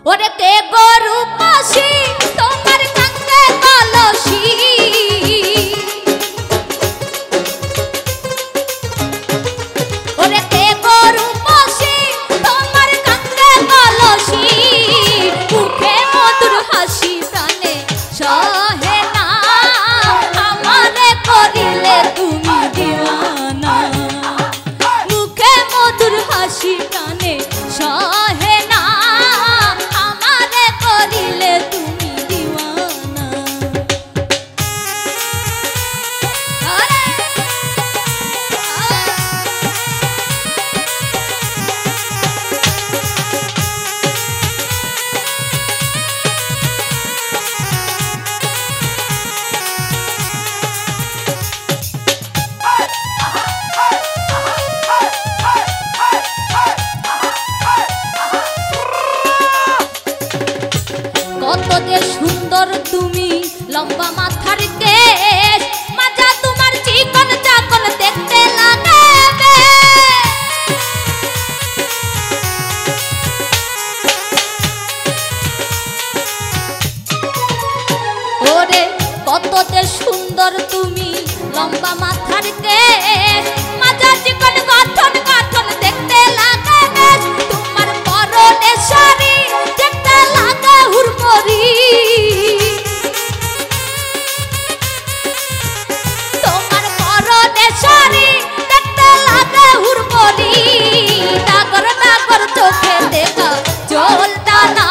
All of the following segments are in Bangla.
ওরে কে গরু পাশি তোমার কাঙ্গে কলসি ওরে কে গরু পাশি তোমার কাঙ্গে কলসি মুখে মধুর হাসি প্রাণে সহে না আমারে করিলে তুমি দিওয়ানা মুখে মধুর হাসি প্রাণে সহে না আমারে করিলে তুমি দিওয়ানা কত যে সুন্দর তুমি লম্বা মাথার কেশ মাজা তোমার চিকন চাকন দেখতে লাগে ওরে কত যে সুন্দর তুমি লম্বা মাথার কেশ মাজা চিকন গঠন গঠন দেখতে লাগে তোমার পরনে শাড়ি দেখতে লাগে হুরমরি তোমার পরনে শাড়ি দেখতে লাগে হুরমরি ডাগর ডাগর চোখে দেখা চলতা না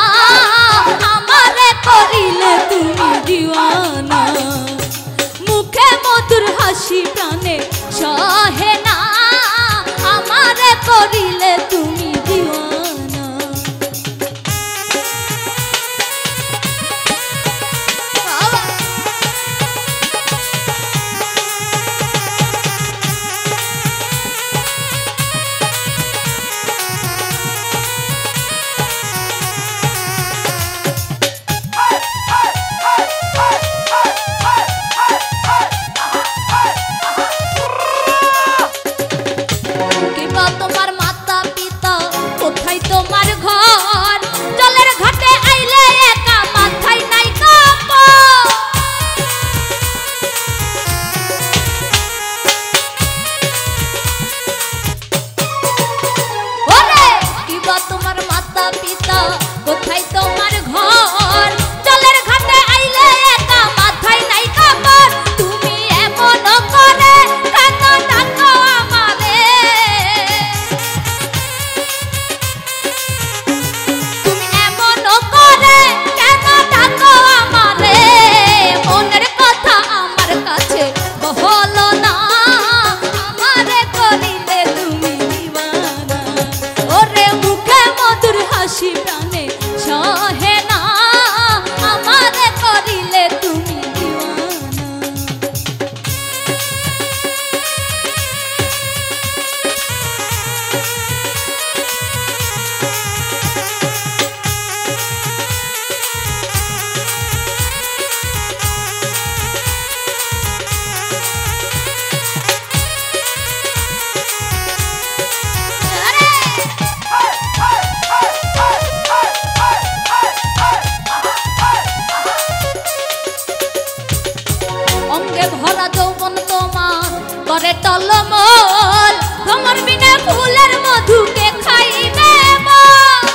আমারে করিলে তুমি দিওয়ানা মুখে মধুর হাসি প্রাণে সহে না আমারে করিলে তুমি দিওয়ানা কিবা তোমার মাতা পিতা কোথায় তোমার ঘর জলের ঘাটে আইলে একা মাথায় নাই কাপড় ওরে কিবা তোমার মাতা পিতা কোথায় তোমার ঘর জলের ঘাটে আইলে একা মাথায় নাই কাপড় তুমি এমন করে কেন ডাকো আমারে তুমি এমন করে কেন ডাকো আমারে মনের কথা আমার কাছে বলো না আমারে করিলে তুমি দিওয়ানা ওরে মুখে মধুর হাসি প্রাণে সহে না আমারে করিলে তুমি দিওয়ানা অঙ্গে ভরা যৌবন তোমার করে টলমল তোমার বিনা ফুলের মধুকে খাইবে মন।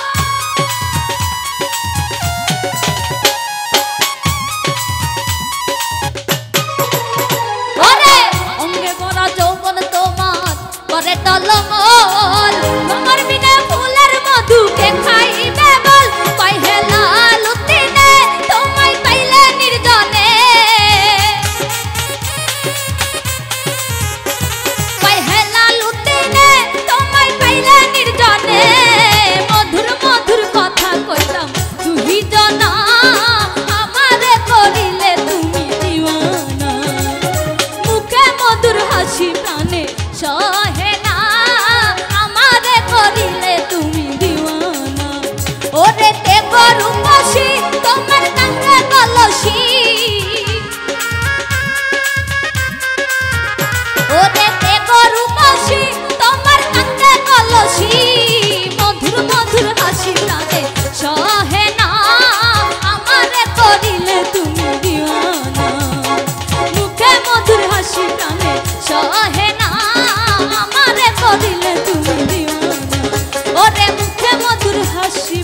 ওরে অঙ্গে ভরা যৌবন তোমার করে টলমল তোমার বিনা ফুলের মধুকে খাইবে বল কয় হেলা লুতিনে তোমায় পাইলে নির্জনে কয় হেলা লুতিনে তোমায় পাইলে নির্জনে মধুর মধুর কথা কইতাম তুই জানা আমারে করিলে তুমি দিওয়ানা মুখে মধুর হাসি প্রাণে সহে না আমারে করিলে তুমি দিওয়ানা ওরে তে গরু পাশি তোমার কাঙ্গে কলসি ওরে তে গরু পাশি তোমার কাঙ্গে কলসি মধুর মধুর হাসি প্রাণে সহে বাসি প্রাণে সহে না আমারে করিলে তুমি দিওয়ানা ওরে মুখে মধুর হাসি